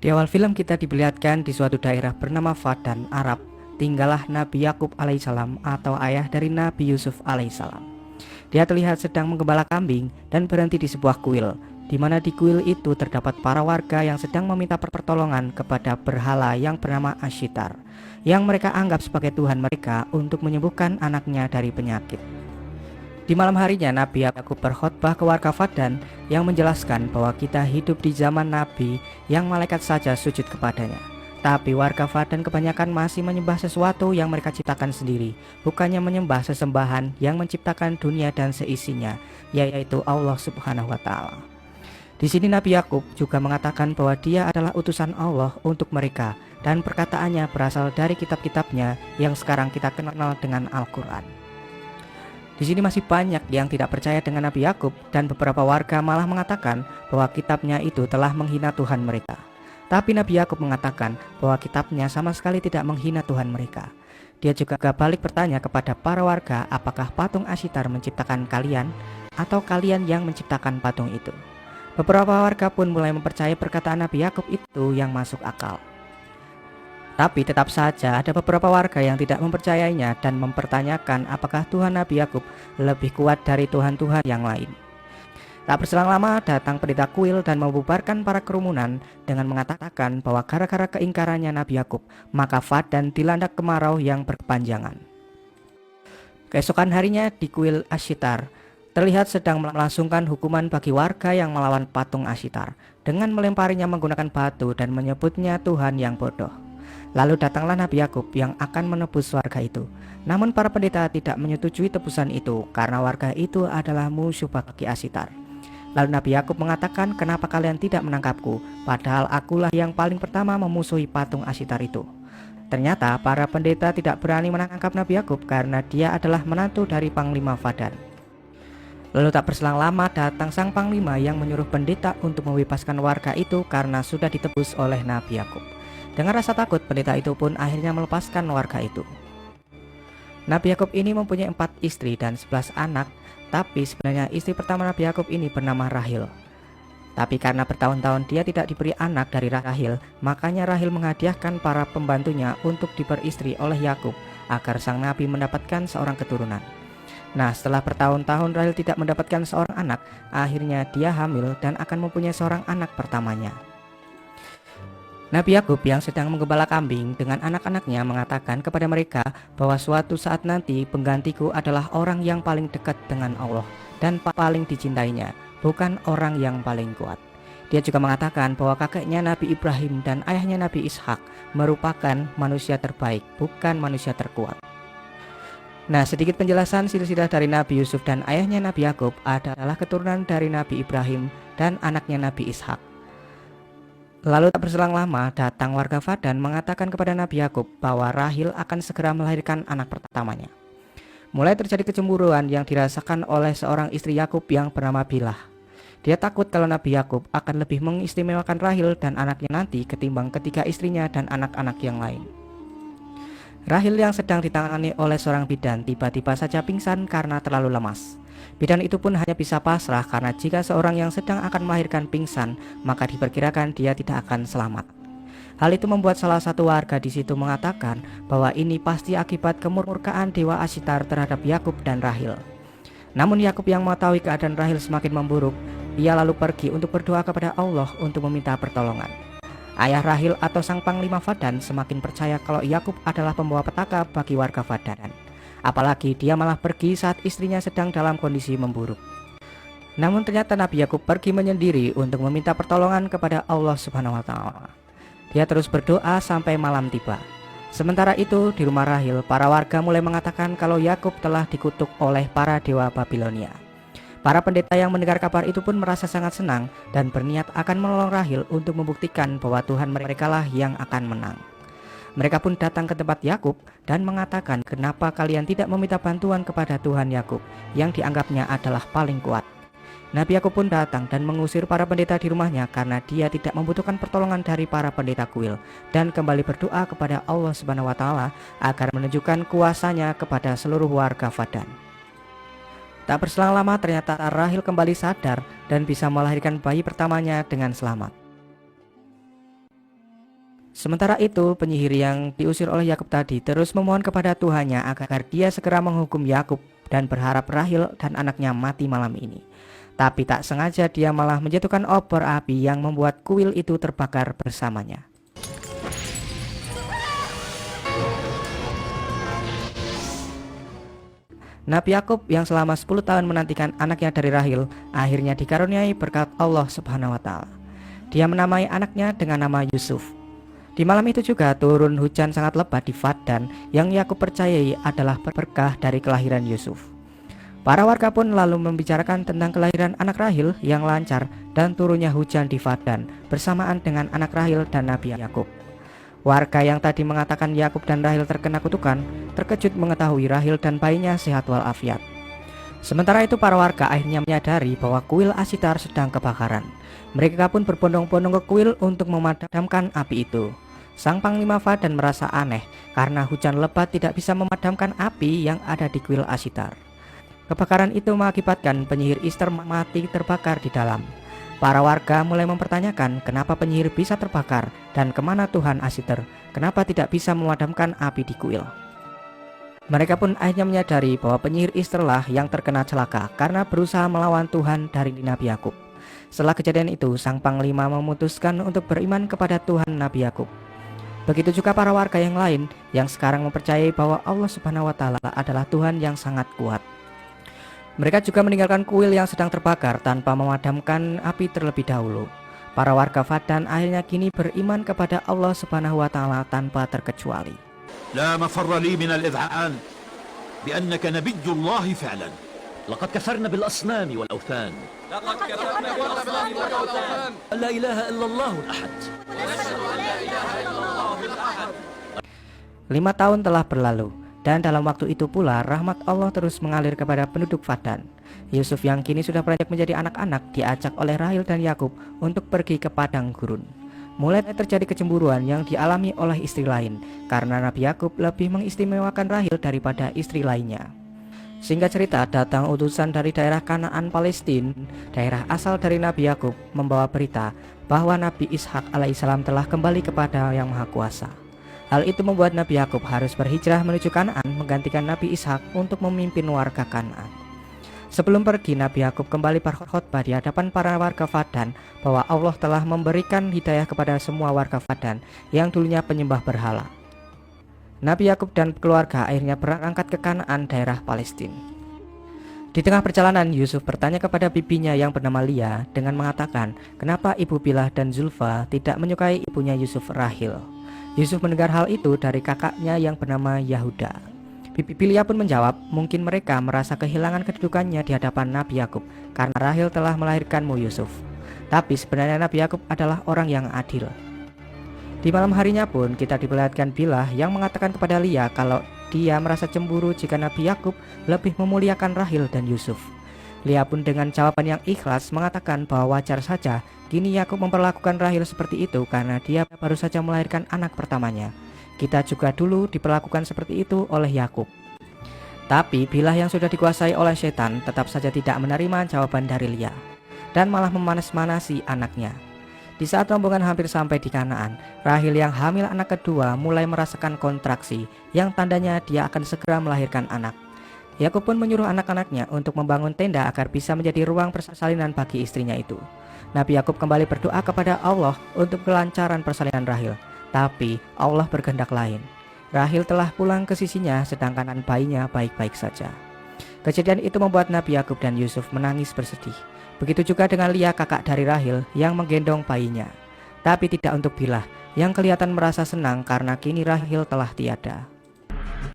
Di awal film kita diperlihatkan di suatu daerah bernama Fadan, Arab, tinggallah Nabi Yakub alaihissalam atau ayah dari Nabi Yusuf alaihissalam. Dia terlihat sedang menggembala kambing dan berhenti di sebuah kuil, di mana di kuil itu terdapat para warga yang sedang meminta pertolongan kepada berhala yang bernama Ashitar, yang mereka anggap sebagai Tuhan mereka untuk menyembuhkan anaknya dari penyakit. Di malam harinya Nabi Yakub berkhotbah ke warga Fadan yang menjelaskan bahwa kita hidup di zaman Nabi yang malaikat saja sujud kepadanya. Tapi warga Fadan kebanyakan masih menyembah sesuatu yang mereka ciptakan sendiri, bukannya menyembah sesembahan yang menciptakan dunia dan seisinya, yaitu Allah Subhanahu wa Ta'ala. Di sini Nabi Yakub juga mengatakan bahwa dia adalah utusan Allah untuk mereka, dan perkataannya berasal dari kitab-kitabnya yang sekarang kita kenal dengan Al-Quran. Di sini masih banyak yang tidak percaya dengan Nabi Yakub, dan beberapa warga malah mengatakan bahwa kitabnya itu telah menghina Tuhan mereka. Tapi Nabi Yakub mengatakan bahwa kitabnya sama sekali tidak menghina Tuhan mereka. Dia juga balik bertanya kepada para warga, apakah patung Ashitar menciptakan kalian atau kalian yang menciptakan patung itu. Beberapa warga pun mulai mempercayai perkataan Nabi Yakub itu yang masuk akal. Tapi tetap saja ada beberapa warga yang tidak mempercayainya dan mempertanyakan apakah Tuhan Nabi Yakub lebih kuat dari Tuhan-Tuhan yang lain. Tak berselang lama datang pendeta kuil dan membubarkan para kerumunan dengan mengatakan bahwa gara-gara keingkarannya Nabi Yakub, maka Fadan dilanda kemarau yang berkepanjangan. Keesokan harinya di kuil Ashitar terlihat sedang melangsungkan hukuman bagi warga yang melawan patung Ashitar dengan melemparinya menggunakan batu dan menyebutnya Tuhan yang bodoh. Lalu datanglah Nabi Yakub yang akan menebus warga itu. Namun para pendeta tidak menyetujui tebusan itu karena warga itu adalah musuh bagi Ashitar. Lalu Nabi Yakub mengatakan, kenapa kalian tidak menangkapku, padahal akulah yang paling pertama memusuhi patung Ashitar itu. Ternyata para pendeta tidak berani menangkap Nabi Yakub karena dia adalah menantu dari Panglima Fadan. Lalu tak berselang lama datang sang Panglima yang menyuruh pendeta untuk membebaskan warga itu karena sudah ditebus oleh Nabi Yakub. Dengan rasa takut, pendeta itu pun akhirnya melepaskan warga itu. Nabi Yakub ini mempunyai 4 istri dan 11 anak, tapi sebenarnya istri pertama Nabi Yakub ini bernama Rahil. Tapi karena bertahun-tahun dia tidak diberi anak dari Rahil, makanya Rahil menghadiahkan para pembantunya untuk diperistri oleh Yakub agar sang Nabi mendapatkan seorang keturunan. Nah, setelah bertahun-tahun Rahil tidak mendapatkan seorang anak, akhirnya dia hamil dan akan mempunyai seorang anak pertamanya. Nabi Yakub yang sedang menggembala kambing dengan anak-anaknya mengatakan kepada mereka bahwa suatu saat nanti penggantiku adalah orang yang paling dekat dengan Allah dan paling dicintainya, bukan orang yang paling kuat. Dia juga mengatakan bahwa kakeknya Nabi Ibrahim dan ayahnya Nabi Ishak merupakan manusia terbaik, bukan manusia terkuat. Nah, sedikit penjelasan silsilah dari Nabi Yusuf dan ayahnya Nabi Yakub adalah keturunan dari Nabi Ibrahim dan anaknya Nabi Ishak. Lalu tak berselang lama datang warga Fadan mengatakan kepada Nabi Yakub bahwa Rahil akan segera melahirkan anak pertamanya. Mulai terjadi kecemburuan yang dirasakan oleh seorang istri Yakub yang bernama Bilah. Dia takut kalau Nabi Yakub akan lebih mengistimewakan Rahil dan anaknya nanti ketimbang ketiga istrinya dan anak-anak yang lain. Rahil yang sedang ditangani oleh seorang bidan tiba-tiba saja pingsan karena terlalu lemas. Bidan itu pun hanya bisa pasrah karena jika seorang yang sedang akan melahirkan pingsan, maka diperkirakan dia tidak akan selamat. Hal itu membuat salah satu warga di situ mengatakan bahwa ini pasti akibat kemurkaan dewa Ashitar terhadap Yakub dan Rahil. Namun Yakub yang mengetahui keadaan Rahil semakin memburuk, ia lalu pergi untuk berdoa kepada Allah untuk meminta pertolongan. Ayah Rahil atau sang Panglima Fadan semakin percaya kalau Yakub adalah pembawa petaka bagi warga Fadan. Apalagi dia malah pergi saat istrinya sedang dalam kondisi memburuk. Namun ternyata Nabi Yakub pergi menyendiri untuk meminta pertolongan kepada Allah Subhanahu wa Ta'ala. Dia terus berdoa sampai malam tiba. Sementara itu di rumah Rahil, para warga mulai mengatakan kalau Yakub telah dikutuk oleh para dewa Babilonia. Para pendeta yang mendengar kabar itu pun merasa sangat senang dan berniat akan menolong Rahil untuk membuktikan bahwa Tuhan mereka lah yang akan menang. Mereka pun datang ke tempat Yakub dan mengatakan, kenapa kalian tidak meminta bantuan kepada Tuhan Yakub yang dianggapnya adalah paling kuat. Nabi Yakub pun datang dan mengusir para pendeta di rumahnya karena dia tidak membutuhkan pertolongan dari para pendeta kuil, dan kembali berdoa kepada Allah Subhanahu wa Ta'ala agar menunjukkan kuasanya kepada seluruh warga Fadan. Tak berselang lama ternyata Rahil kembali sadar dan bisa melahirkan bayi pertamanya dengan selamat. Sementara itu, penyihir yang diusir oleh Yakub tadi terus memohon kepada Tuhannya agar dia segera menghukum Yakub dan berharap Rahel dan anaknya mati malam ini. Tapi tak sengaja dia malah menjatuhkan obor api yang membuat kuil itu terbakar bersamanya. Nabi Yakub yang selama 10 tahun menantikan anaknya dari Rahel akhirnya dikaruniai berkat Allah Subhanahu wa taala. Dia menamai anaknya dengan nama Yusuf. Di malam itu juga turun hujan sangat lebat di Padan yang Yakub percayai adalah berkah dari kelahiran Yusuf. Para warga pun lalu membicarakan tentang kelahiran anak Rahel yang lancar dan turunnya hujan di Padan bersamaan dengan anak Rahel dan Nabi Yakub. Warga yang tadi mengatakan Yakub dan Rahel terkena kutukan terkejut mengetahui Rahel dan bayinya sehat walafiat. Sementara itu para warga akhirnya menyadari bahwa kuil Ashitar sedang kebakaran. Mereka pun berbondong-bondong ke kuil untuk memadamkan api itu. Sang Panglima Padan merasa aneh karena hujan lebat tidak bisa memadamkan api yang ada di kuil Ashitar. Kebakaran itu mengakibatkan penyihir Ishtar mati terbakar di dalam. Para warga mulai mempertanyakan kenapa penyihir bisa terbakar dan kemana Tuhan Ashtar, kenapa tidak bisa memadamkan api di kuil. Mereka pun akhirnya menyadari bahwa penyihir Ishtar lah yang terkena celaka karena berusaha melawan Tuhan dari Nabi Yakub. Setelah kejadian itu, sang panglima memutuskan untuk beriman kepada Tuhan Nabi Yakub. Begitu juga para warga yang lain yang sekarang mempercayai bahwa Allah Subhanahu wa taala adalah Tuhan yang sangat kuat. Mereka juga meninggalkan kuil yang sedang terbakar tanpa memadamkan api terlebih dahulu. Para warga Padan akhirnya kini beriman kepada Allah Subhanahu wa taala tanpa terkecuali. لا مفر لي من الإذعان بأنك نبي الله فعلا. لقد كفرنا بالأصنام والأوثان. لا إله إلا الله الأحد. 5 tahun telah berlalu, dan dalam waktu itu pula rahmat Allah terus mengalir kepada penduduk Padan. Yusuf yang kini sudah beranjak menjadi anak-anak diajak oleh Rahel dan Yakub untuk pergi ke padang gurun. Mulai terjadi kecemburuan yang dialami oleh istri lain karena Nabi Yakub lebih mengistimewakan Rahel daripada istri lainnya. Singkat cerita, datang utusan dari daerah Kanaan Palestina, daerah asal dari Nabi Yakub, membawa berita bahwa Nabi Ishak alaihissalam telah kembali kepada Yang Maha Kuasa. Hal itu membuat Nabi Yakub harus berhijrah menuju Kanaan menggantikan Nabi Ishak untuk memimpin warga Kanaan. Sebelum pergi, Nabi Yakub kembali berkhotbah di hadapan para warga Padan bahwa Allah telah memberikan hidayah kepada semua warga Padan yang dulunya penyembah berhala. Nabi Yakub dan keluarga akhirnya berangkat ke Kanaan, daerah Palestina. Di tengah perjalanan, Yusuf bertanya kepada bibinya yang bernama Lia dengan mengatakan, kenapa ibu Bilhah dan Zulfa tidak menyukai ibunya Yusuf, Rahel. Yusuf mendengar hal itu dari kakaknya yang bernama Yahuda. Bibi Lia pun menjawab, mungkin mereka merasa kehilangan kedudukannya di hadapan Nabi Yakub karena Rahel telah melahirkanmu Yusuf. Tapi sebenarnya Nabi Yakub adalah orang yang adil. Di malam harinya pun kita diperlihatkan Bilhah yang mengatakan kepada Lia kalau dia merasa cemburu jika Nabi Yakub lebih memuliakan Rahel dan Yusuf. Lia pun dengan jawaban yang ikhlas mengatakan bahwa wajar saja kini Yakub memperlakukan Rahel seperti itu karena dia baru saja melahirkan anak pertamanya. Kita juga dulu diperlakukan seperti itu oleh Yakub. Tapi Bilhah yang sudah dikuasai oleh setan tetap saja tidak menerima jawaban dari Lia dan malah memanas-manasi anaknya. Di saat rombongan hampir sampai di Kanaan, Rahel yang hamil anak kedua mulai merasakan kontraksi yang tandanya dia akan segera melahirkan anak. Yakub pun menyuruh anak-anaknya untuk membangun tenda agar bisa menjadi ruang persalinan bagi istrinya itu. Nabi Yakub kembali berdoa kepada Allah untuk kelancaran persalinan Rahel. Tapi Allah berkehendak lain. Rahel telah pulang ke sisinya sedangkan bayinya baik-baik saja. Kejadian itu membuat Nabi Yakub dan Yusuf menangis bersedih. Begitu juga dengan Lia, kakak dari Rahel yang menggendong bayinya. Tapi tidak untuk Bilhah yang kelihatan merasa senang karena kini Rahel telah tiada.